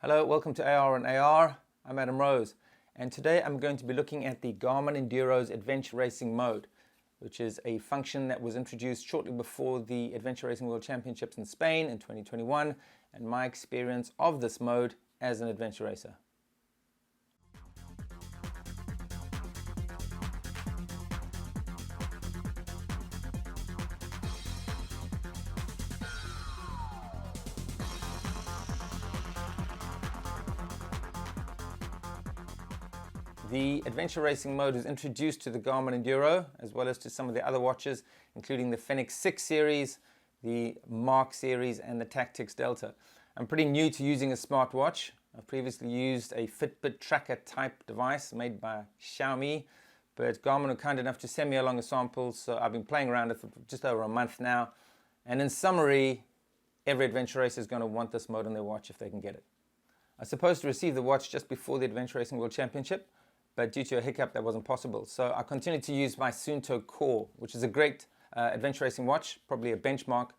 Hello, welcome to AR and AR. I'm Adam Rose, and today I'm going to be looking at the Garmin Enduro's Adventure Racing Mode, which is a function that was introduced shortly before the Adventure Racing World Championships in Spain in 2021, and my experience of this mode as an adventure racer. The Adventure Racing Mode is introduced to the Garmin Enduro as well as to some of the other watches, including the Fenix 6 series, the Mark series and the Tactics Delta. I'm pretty new to using a smartwatch. I've previously used a Fitbit tracker type device made by Xiaomi, but Garmin were kind enough to send me along a sample, so I've been playing around it for just over a month now. And in summary, every adventure racer is going to want this mode on their watch if they can get it. I was supposed to receive the watch just before the Adventure Racing World Championship, but due to a hiccup that wasn't possible. So I continued to use my Suunto Core, which is a great adventure racing watch, probably a benchmark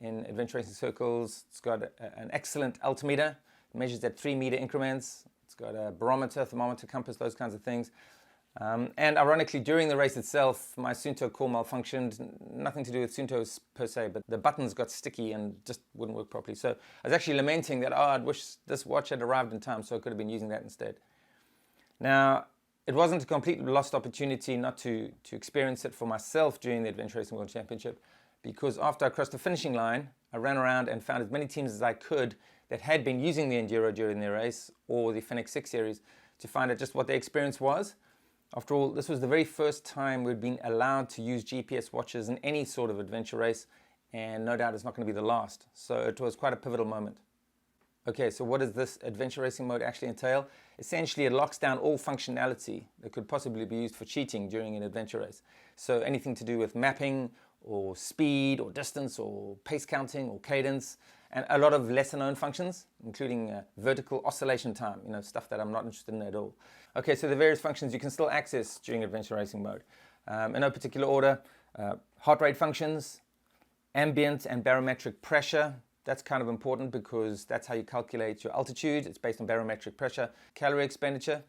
in adventure racing circles. It's got an excellent altimeter, it measures at 3-meter increments. It's got a barometer, thermometer, compass, those kinds of things. And ironically, during the race itself, my Suunto Core malfunctioned. Nothing to do with Suunto per se, but the buttons got sticky and just wouldn't work properly. So I was actually lamenting that, I'd wish this watch had arrived in time so I could have been using that instead. Now, it wasn't a completely lost opportunity not to experience it for myself during the Adventure Racing World Championship, because after I crossed the finishing line, I ran around and found as many teams as I could that had been using the Enduro during their race or the Fenix 6 series to find out just what their experience was. After all, this was the very first time we'd been allowed to use GPS watches in any sort of adventure race, and no doubt it's not going to be the last. So it was quite a pivotal moment. Okay, so what does this adventure racing mode actually entail? Essentially, it locks down all functionality that could possibly be used for cheating during an adventure race. So anything to do with mapping or speed or distance or pace counting or cadence, and a lot of lesser known functions, including vertical oscillation time, stuff that I'm not interested in at all. Okay, so the various functions you can still access during adventure racing mode. In no particular order, heart rate functions, ambient and barometric pressure. That's kind of important because that's how you calculate your altitude. It's based on barometric pressure. Calorie expenditure.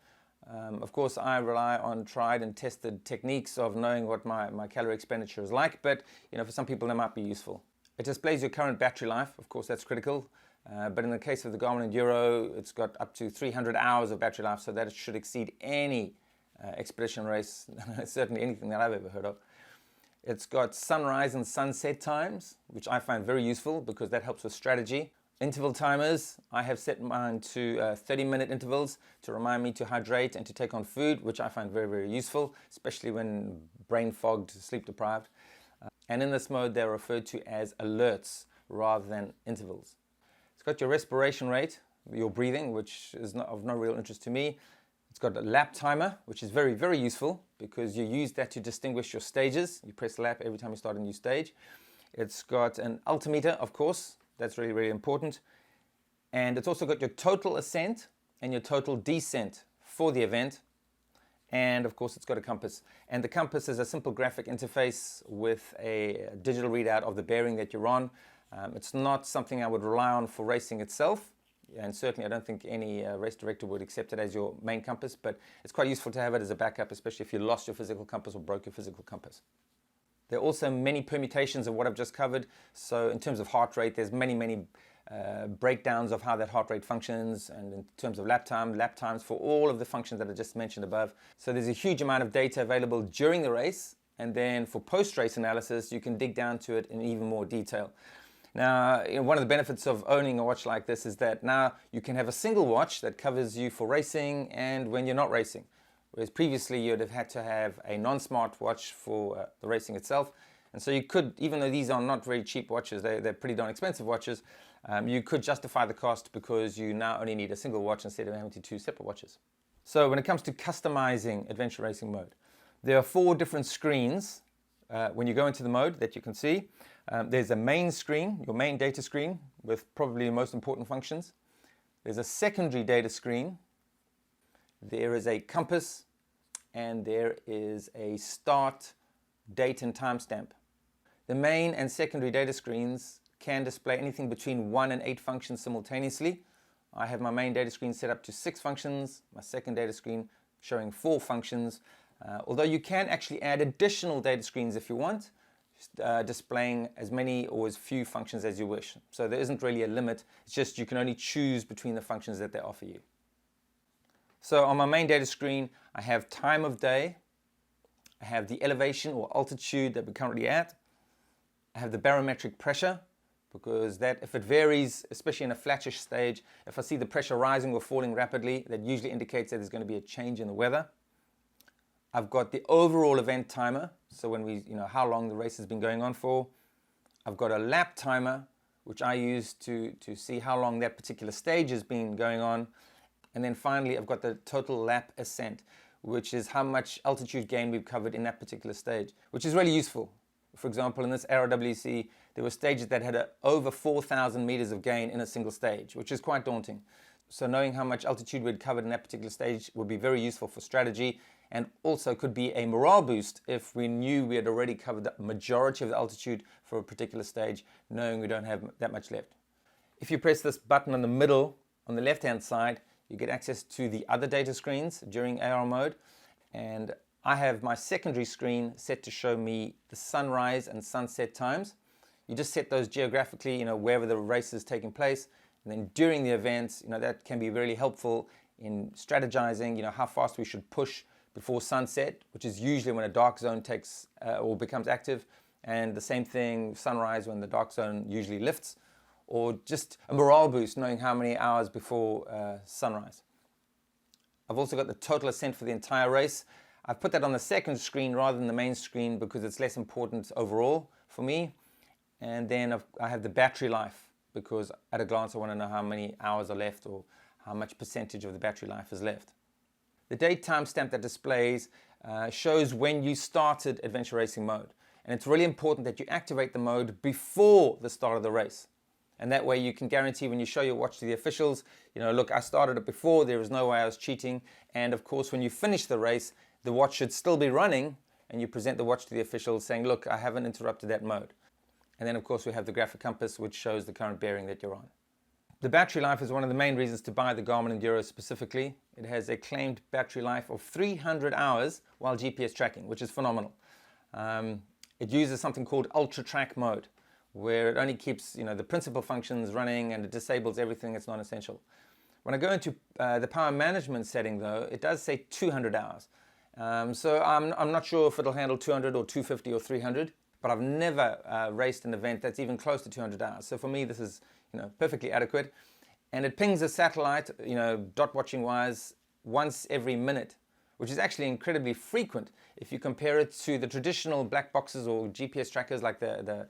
Of course, I rely on tried and tested techniques of knowing what my calorie expenditure is like, but for some people that might be useful. It displays your current battery life. Of course, that's critical. But in the case of the Garmin Enduro, it's got up to 300 hours of battery life, so that it should exceed any expedition race, certainly anything that I've ever heard of. It's got sunrise and sunset times, which I find very useful because that helps with strategy. Interval timers, I have set mine to 30-minute intervals to remind me to hydrate and to take on food, which I find very, very useful, especially when brain-fogged, sleep-deprived. And in this mode, they're referred to as alerts rather than intervals. It's got your respiration rate, your breathing, which is of no real interest to me. It's got a lap timer, which is very, very useful because you use that to distinguish your stages. You press lap every time you start a new stage. It's got an altimeter, of course. That's really, really important. And it's also got your total ascent and your total descent for the event. And of course, it's got a compass. And the compass is a simple graphic interface with a digital readout of the bearing that you're on. It's not something I would rely on for racing itself. And certainly I don't think any race director would accept it as your main compass, but it's quite useful to have it as a backup, especially if you lost your physical compass or broke your physical compass. There are also many permutations of what I've just covered. So in terms of heart rate, there's many breakdowns of how that heart rate functions, and in terms of lap times for all of the functions that I just mentioned above. So there's a huge amount of data available during the race, and then for post-race analysis, you can dig down to it in even more detail. Now, one of the benefits of owning a watch like this is that now you can have a single watch that covers you for racing and when you're not racing. Whereas previously you'd have had to have a non-smart watch for the racing itself. And so you could, even though these are not very cheap watches, they're pretty darn expensive watches, you could justify the cost because you now only need a single watch instead of having two separate watches. So when it comes to customizing adventure racing mode, there are 4 different screens when you go into the mode that you can see. There's a main screen, your main data screen, with probably the most important functions. There's a secondary data screen. There is a compass, and there is a start date and timestamp. The main and secondary data screens can display anything between 1 and 8 functions simultaneously, I have my main data screen set up to 6 functions, my second data screen showing 4 functions, although you can actually add additional data screens if you want, displaying as many or as few functions as you wish. So there isn't really a limit, it's just you can only choose between the functions that they offer you. So on my main data screen, I have time of day, I have the elevation or altitude that we're currently at, I have the barometric pressure, because that, if it varies, especially in a flattish stage, if I see the pressure rising or falling rapidly, that usually indicates that there's going to be a change in the weather. I've got the overall event timer, so when how long the race has been going on for. I've got a lap timer, which I use to see how long that particular stage has been going on. And then finally, I've got the total lap ascent, which is how much altitude gain we've covered in that particular stage, which is really useful. For example, in this RWC, there were stages that had over 4,000 meters of gain in a single stage, which is quite daunting. So knowing how much altitude we'd covered in that particular stage would be very useful for strategy, and also could be a morale boost if we knew we had already covered the majority of the altitude for a particular stage, knowing we don't have that much left. If you press this button in the middle, on the left-hand side, you get access to the other data screens during AR mode, and I have my secondary screen set to show me the sunrise and sunset times. You just set those geographically, wherever the race is taking place, and then during the events, that can be really helpful in strategizing, how fast we should push before sunset, which is usually when a dark zone takes or becomes active, and the same thing, sunrise, when the dark zone usually lifts, or just a morale boost, knowing how many hours before sunrise. I've also got the total ascent for the entire race. I've put that on the second screen rather than the main screen because it's less important overall for me. And then I have the battery life, because at a glance I want to know how many hours are left or how much percentage of the battery life is left. The date timestamp that displays shows when you started adventure racing mode. And it's really important that you activate the mode before the start of the race. And that way you can guarantee when you show your watch to the officials, look, I started it before, there was no way I was cheating. And of course, when you finish the race, the watch should still be running, and you present the watch to the officials saying, look, I haven't interrupted that mode. And then of course we have the graphic compass, which shows the current bearing that you're on. The battery life is one of the main reasons to buy the Garmin Enduro specifically. It has a claimed battery life of 300 hours while GPS tracking, which is phenomenal. It uses something called Ultra Track mode, where it only keeps the principal functions running and it disables everything that's non-essential. When I go into the power management setting though, it does say 200 hours. So I'm not sure if it'll handle 200 or 250 or 300, but I've never raced an event that's even close to 200 hours. So for me, this is perfectly adequate. And it pings a satellite, dot watching wise, once every minute, which is actually incredibly frequent if you compare it to the traditional black boxes or GPS trackers like the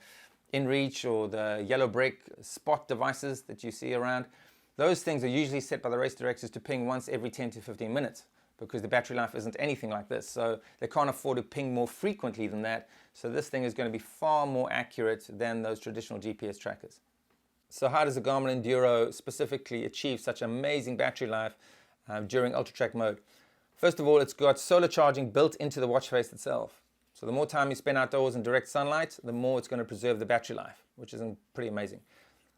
InReach or the yellow brake spot devices that you see around. Those things are usually set by the race directors to ping once every 10 to 15 minutes because the battery life isn't anything like this. So they can't afford to ping more frequently than that. So this thing is going to be far more accurate than those traditional GPS trackers. So how does the Garmin Enduro specifically achieve such amazing battery life during Ultra Track mode? First of all, it's got solar charging built into the watch face itself. So the more time you spend outdoors in direct sunlight, the more it's going to preserve the battery life, which is pretty amazing.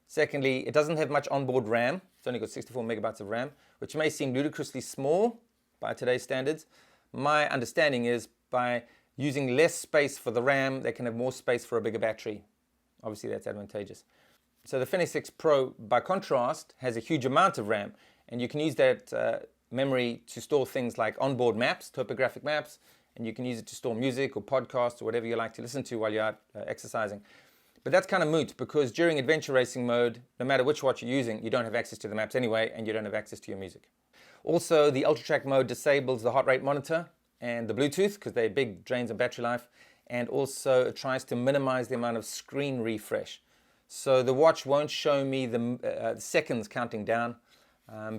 Secondly, it doesn't have much onboard RAM. It's only got 64 megabytes of RAM, which may seem ludicrously small by today's standards. My understanding is by using less space for the RAM, they can have more space for a bigger battery. Obviously, that's advantageous. So the Fenix 6 Pro, by contrast, has a huge amount of RAM, and you can use that memory to store things like onboard maps, topographic maps, and you can use it to store music or podcasts or whatever you like to listen to while you're out exercising. But that's kind of moot because during adventure racing mode, no matter which watch you're using, you don't have access to the maps anyway, and you don't have access to your music. Also, the Ultra Track mode disables the heart rate monitor and the Bluetooth because they're big drains of battery life, and also it tries to minimize the amount of screen refresh. So the watch won't show me the seconds counting down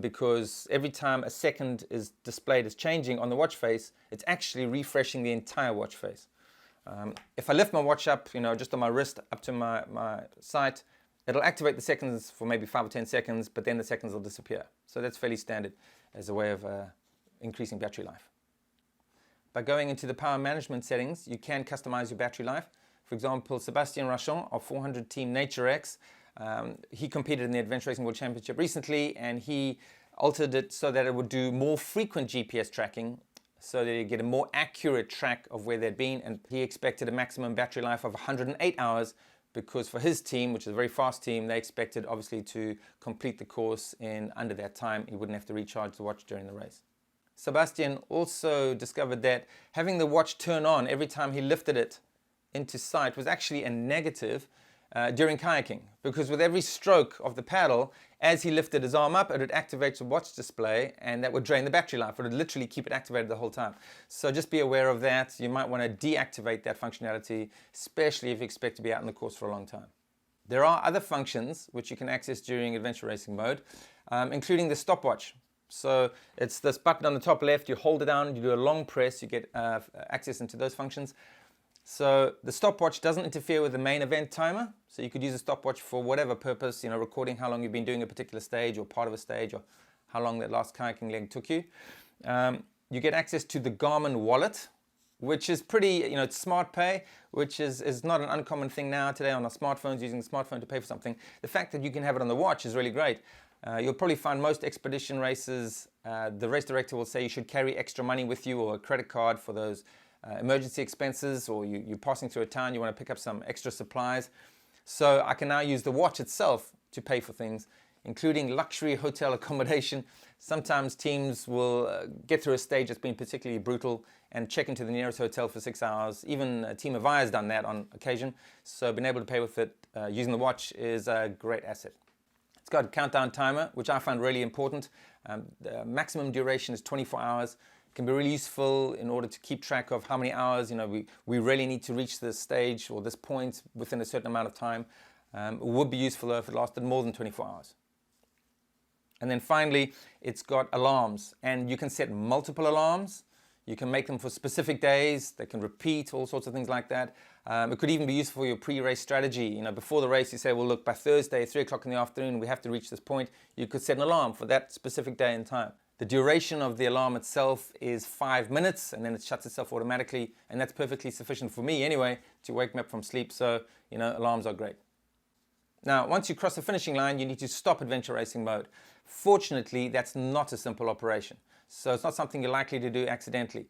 because every time a second is displayed as changing on the watch face, it's actually refreshing the entire watch face. If I lift my watch up, just on my wrist up to my sight, it'll activate the seconds for maybe 5 or 10 seconds, but then the seconds will disappear. So that's fairly standard as a way of increasing battery life. By going into the power management settings, you can customize your battery life. For example, Sebastian Rachon of 400 Team NatureX He competed in the Adventure Racing World Championship recently, and he altered it so that it would do more frequent GPS tracking, so that you get a more accurate track of where they'd been. And he expected a maximum battery life of 108 hours, because for his team, which is a very fast team, they expected obviously to complete the course in under that time. He wouldn't have to recharge the watch during the race. Sebastian also discovered that having the watch turn on every time he lifted it into sight was actually a negative during kayaking, because with every stroke of the paddle, as he lifted his arm up, it would activate the watch display, and that would drain the battery life. It would literally keep it activated the whole time. So just be aware of that. You might want to deactivate that functionality, especially if you expect to be out in the course for a long time. There are other functions which you can access during adventure racing mode, including the stopwatch. So it's this button on the top left, you hold it down, you do a long press, you get access into those functions. So the stopwatch doesn't interfere with the main event timer, so you could use a stopwatch for whatever purpose, recording how long you've been doing a particular stage or part of a stage, or how long that last kayaking leg took you. You get access to the Garmin wallet, which is pretty, it's smart pay, which is not an uncommon thing now today on our smartphones, using the smartphone to pay for something. The fact that you can have it on the watch is really great. You'll probably find most expedition races, the race director will say you should carry extra money with you, or a credit card for those emergency expenses, or you're passing through a town, you want to pick up some extra supplies. So I can now use the watch itself to pay for things, including luxury hotel accommodation. Sometimes teams will get through a stage that's been particularly brutal and check into the nearest hotel for 6 hours. Even a team of I has done that on occasion. So being able to pay with it using the watch is a great asset. It's got a countdown timer, which I find really important. The maximum duration is 24 hours. It can be really useful in order to keep track of how many hours we really need to reach this stage or this point within a certain amount of time. It would be useful though if it lasted more than 24 hours. And then finally, it's got alarms, and you can set multiple alarms. You can make them for specific days. They can repeat, all sorts of things like that. It could even be useful for your pre-race strategy. Before the race, you say, well, look, by Thursday, 3 o'clock in the afternoon, we have to reach this point. You could set an alarm for that specific day and time. The duration of the alarm itself is 5 minutes, and then it shuts itself automatically. And that's perfectly sufficient for me anyway to wake me up from sleep. So, alarms are great. Now, once you cross the finishing line, you need to stop adventure racing mode. Fortunately, that's not a simple operation. So it's not something you're likely to do accidentally.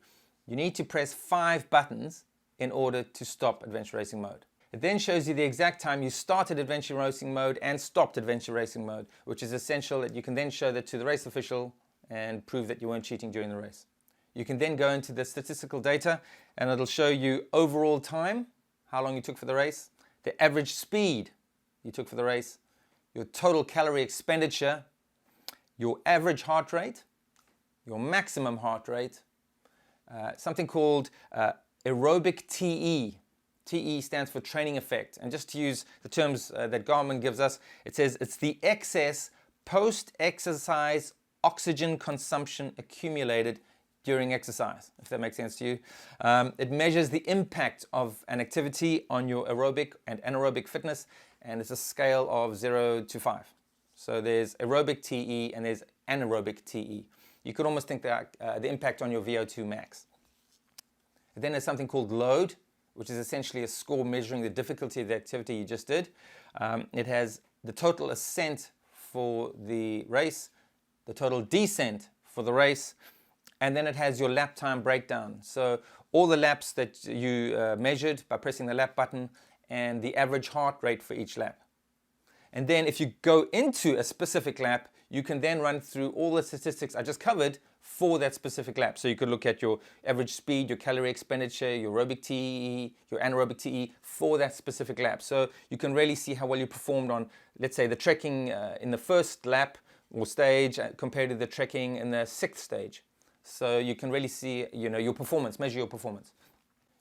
You need to press 5 buttons in order to stop adventure racing mode. It then shows you the exact time you started adventure racing mode and stopped adventure racing mode, which is essential that you can then show that to the race official and prove that you weren't cheating during the race. You can then go into the statistical data, and it'll show you overall time, how long you took for the race, the average speed you took for the race, your total calorie expenditure, your average heart rate, your maximum heart rate, something called aerobic TE. TE stands for training effect. And just to use the terms that Garmin gives us, it says it's the excess post-exercise oxygen consumption accumulated during exercise, if that makes sense to you. It measures the impact of an activity on your aerobic and anaerobic fitness, and it's a scale of 0 to 5. So there's aerobic TE and there's anaerobic TE. You could almost think that the impact on your VO2 max. Then there's something called load, which is essentially a score measuring the difficulty of the activity you just did. It has the total ascent for the race, the total descent for the race, and then it has your lap time breakdown. So all the laps that you measured by pressing the lap button, and the average heart rate for each lap. And then if you go into a specific lap, you can then run through all the statistics I just covered for that specific lap. So you could look at your average speed, your calorie expenditure, your aerobic TE, your anaerobic TE for that specific lap. So you can really see how well you performed on, let's say, the trekking in the first lap or stage compared to the trekking in the 6th stage. So you can really see, your performance, measure your performance.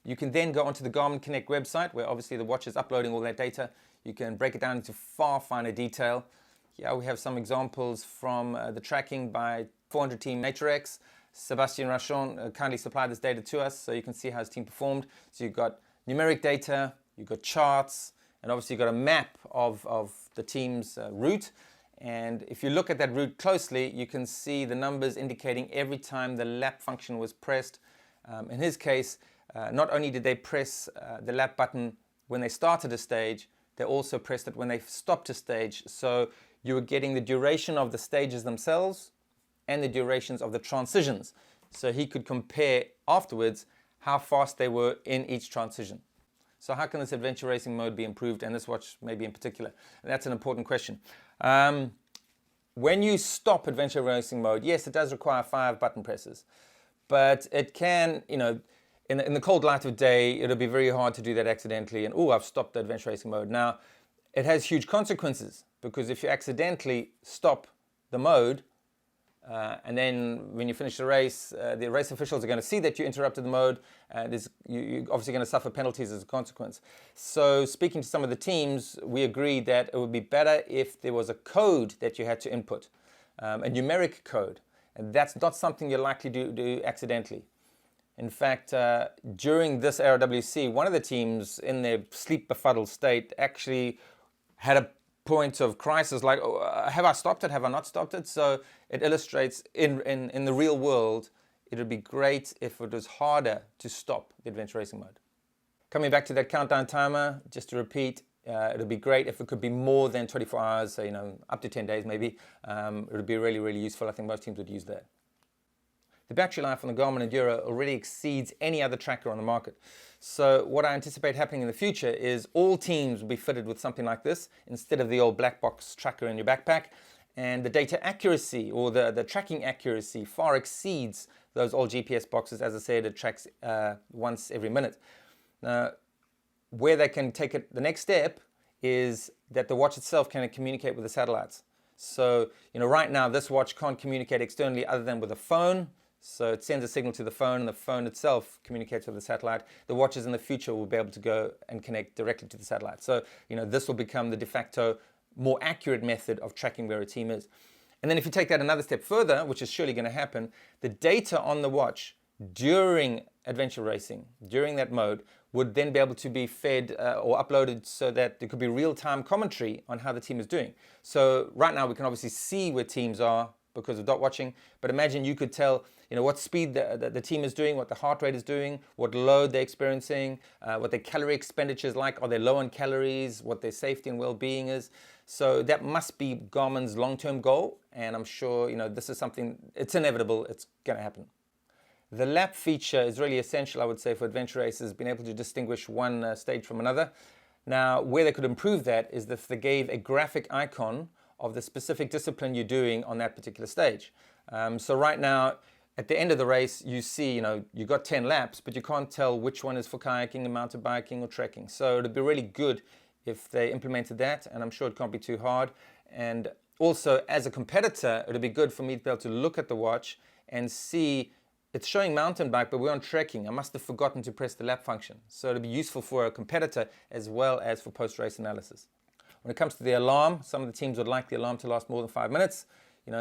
You can then go onto the Garmin Connect website, where obviously the watch is uploading all that data. You can break it down into far finer detail. Here we have some examples from the tracking by 400 Team NatureX. Sebastian Rachon kindly supplied this data to us, so you can see how his team performed. So you've got numeric data, you've got charts, and obviously you've got a map of the team's route. And if you look at that route closely, you can see the numbers indicating every time the lap function was pressed. In his case, not only did they press the lap button when they started a stage, they also pressed it when they stopped a stage. So you were getting the duration of the stages themselves and the durations of the transitions. So he could compare afterwards how fast they were in each transition. So how can this adventure racing mode be improved, and this watch maybe in particular? And that's an important question. When you stop adventure racing mode, yes, it does require 5 button presses, but it can, in the cold light of day, it'll be very hard to do that accidentally, and I've stopped the adventure racing mode. Now, it has huge consequences, because if you accidentally stop the mode, and then when you finish the race officials are going to see that you interrupted the mode. You're obviously going to suffer penalties as a consequence. So speaking to some of the teams, we agreed that it would be better if there was a code that you had to input, a numeric code. And that's not something you're likely to do accidentally. In fact, during this ARWC, one of the teams in their sleep befuddled state actually had a point of crisis, like, have I stopped it? Have I not stopped it? So it illustrates in the real world, it would be great if it was harder to stop the adventure racing mode. Coming back to that countdown timer, just to repeat, it would be great if it could be more than 24 hours, so, up to 10 days maybe. It would be really, really useful. I think most teams would use that. The battery life on the Garmin Enduro already exceeds any other tracker on the market. So what I anticipate happening in the future is all teams will be fitted with something like this instead of the old black box tracker in your backpack. And the data accuracy, or the tracking accuracy, far exceeds those old GPS boxes. As I said, it tracks once every minute. Now, where they can take it the next step is that the watch itself can communicate with the satellites. So, right now this watch can't communicate externally other than with a phone. So it sends a signal to the phone, and the phone itself communicates with the satellite. The watches in the future will be able to go and connect directly to the satellite. So, this will become the de facto more accurate method of tracking where a team is. And then if you take that another step further, which is surely going to happen, the data on the watch during adventure racing, during that mode, would then be able to be fed or uploaded so that there could be real-time commentary on how the team is doing. So right now we can obviously see where teams are because of dot watching, but imagine you could tell what speed the team is doing, what the heart rate is doing, what load they're experiencing, what their calorie expenditure is like, are they low on calories, what their safety and well-being is. So that must be Garmin's long-term goal, and I'm sure this is something, it's inevitable, it's going to happen. The lap feature is really essential, I would say, for adventure racers, being able to distinguish one stage from another. Now, where they could improve that is if they gave a graphic icon of the specific discipline you're doing on that particular stage. So right now, at the end of the race, you see, you got 10 laps, but you can't tell which one is for kayaking, mountain biking, or trekking. So it'd be really good if they implemented that, and I'm sure it can't be too hard. And also, as a competitor, it'd be good for me to be able to look at the watch and see it's showing mountain bike, but we're on trekking. I must have forgotten to press the lap function. So it'd be useful for a competitor as well as for post-race analysis. When it comes to the alarm, some of the teams would like the alarm to last more than 5 minutes,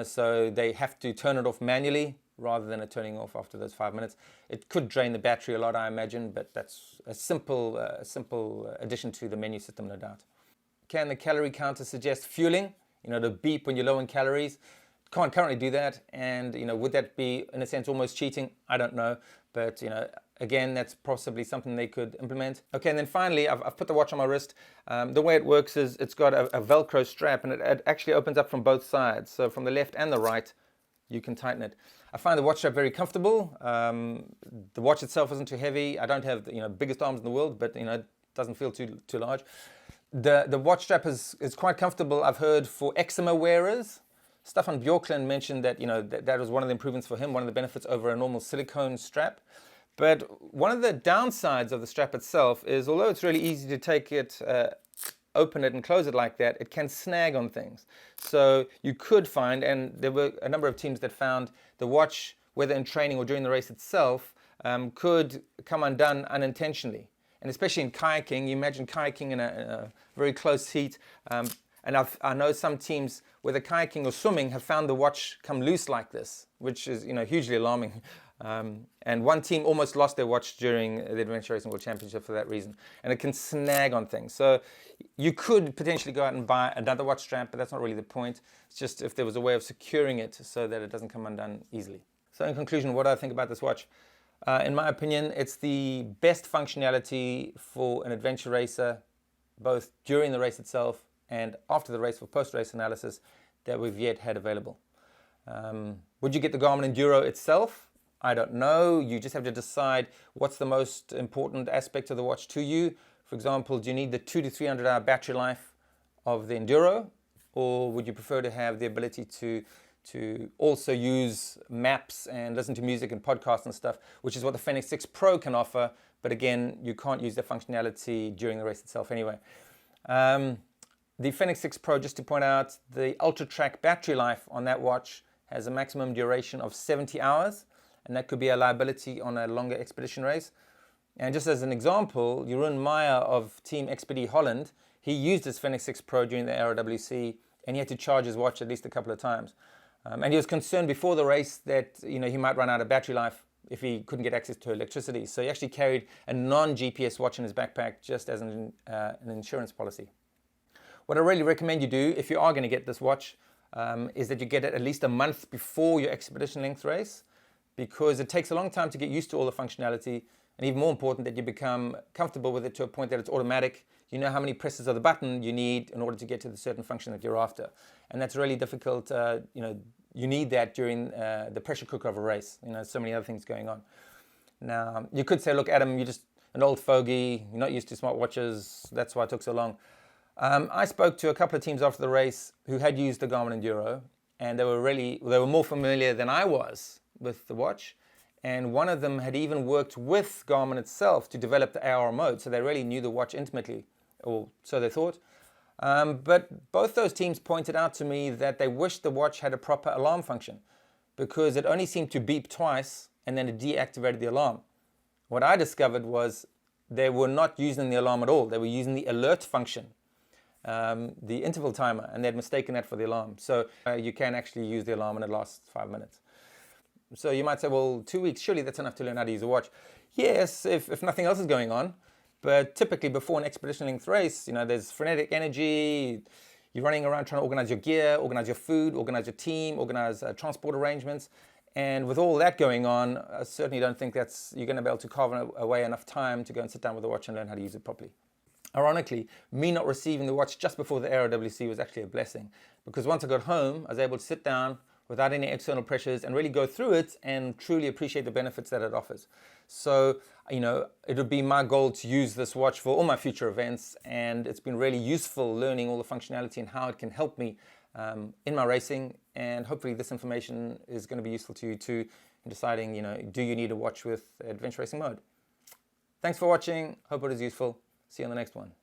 so they have to turn it off manually rather than it turning off after those 5 minutes. It could drain the battery a lot, I imagine, but that's a simple addition to the menu system, no doubt. Can the calorie counter suggest fueling? To beep when you're low in calories? Can't currently do that, and would that be in a sense almost cheating? I don't know, but again, that's possibly something they could implement. Okay, and then finally, I've put the watch on my wrist. The way it works is it's got a Velcro strap, and it actually opens up from both sides. So from the left and the right, you can tighten it. I find the watch strap very comfortable. The watch itself isn't too heavy. I don't have the biggest arms in the world, but it doesn't feel too large. The watch strap is quite comfortable. I've heard for eczema wearers. Stefan Bjorklund mentioned that that was one of the improvements for him, one of the benefits over a normal silicone strap. But one of the downsides of the strap itself is, although it's really easy to take it, open it and close it like that, it can snag on things. So you could find, and there were a number of teams that found the watch, whether in training or during the race itself, could come undone unintentionally. And especially in kayaking, you imagine kayaking in a very close heat. And I know some teams, whether kayaking or swimming, have found the watch come loose like this, which is hugely alarming. And one team almost lost their watch during the Adventure Racing World Championship for that reason. And it can snag on things. So you could potentially go out and buy another watch strap, but that's not really the point. It's just if there was a way of securing it so that it doesn't come undone easily. So in conclusion, what do I think about this watch? In my opinion, it's the best functionality for an adventure racer both during the race itself and after the race for post-race analysis, that we've yet had available. Would you get the Garmin Enduro itself? I don't know. You just have to decide what's the most important aspect of the watch to you. For example, do you need the 200 to 300 hour battery life of the Enduro, or would you prefer to have the ability to also use maps and listen to music and podcasts and stuff, which is what the Fenix 6 Pro can offer, but again, you can't use the functionality during the race itself anyway. The Fenix 6 Pro, just to point out, the Ultra Track battery life on that watch has a maximum duration of 70 hours, and that could be a liability on a longer expedition race. And just as an example, Jeroen Meyer of Team Expedie Holland, he used his Fenix 6 Pro during the ROWC, and he had to charge his watch at least a couple of times. And he was concerned before the race that he might run out of battery life if he couldn't get access to electricity. So he actually carried a non-GPS watch in his backpack just as an insurance policy. What I really recommend you do if you are going to get this watch is that you get it at least a month before your expedition length race, because it takes a long time to get used to all the functionality, and even more important that you become comfortable with it to a point that it's automatic. You know how many presses of the button you need in order to get to the certain function that you're after. And that's really difficult. You need that during the pressure cooker of a race. So many other things going on. Now, you could say, look, Adam, you're just an old fogey. You're not used to smartwatches. That's why it took so long. I spoke to a couple of teams after the race who had used the Garmin Enduro, and they were more familiar than I was with the watch. And one of them had even worked with Garmin itself to develop the AR mode, so they really knew the watch intimately, or so they thought. But both those teams pointed out to me that they wished the watch had a proper alarm function, because it only seemed to beep twice and then it deactivated the alarm. What I discovered was they were not using the alarm at all. They were using the alert function, the interval timer, and they'd mistaken that for the alarm. So you can actually use the alarm and it lasts 5 minutes. So you might say, well, 2 weeks, surely that's enough to learn how to use a watch. Yes, if nothing else is going on. But typically before an expedition length race, there's frenetic energy. You're running around trying to organize your gear, organize your food, organize your team, organize transport arrangements. And with all that going on, I certainly don't think you're going to be able to carve away enough time to go and sit down with the watch and learn how to use it properly. Ironically, me not receiving the watch just before the ROWC was actually a blessing, because once I got home, I was able to sit down without any external pressures and really go through it and truly appreciate the benefits that it offers. So, it would be my goal to use this watch for all my future events, and it's been really useful learning all the functionality and how it can help me in my racing, and hopefully this information is going to be useful to you too in deciding, do you need a watch with adventure racing mode? Thanks for watching. Hope it is useful. See you on the next one.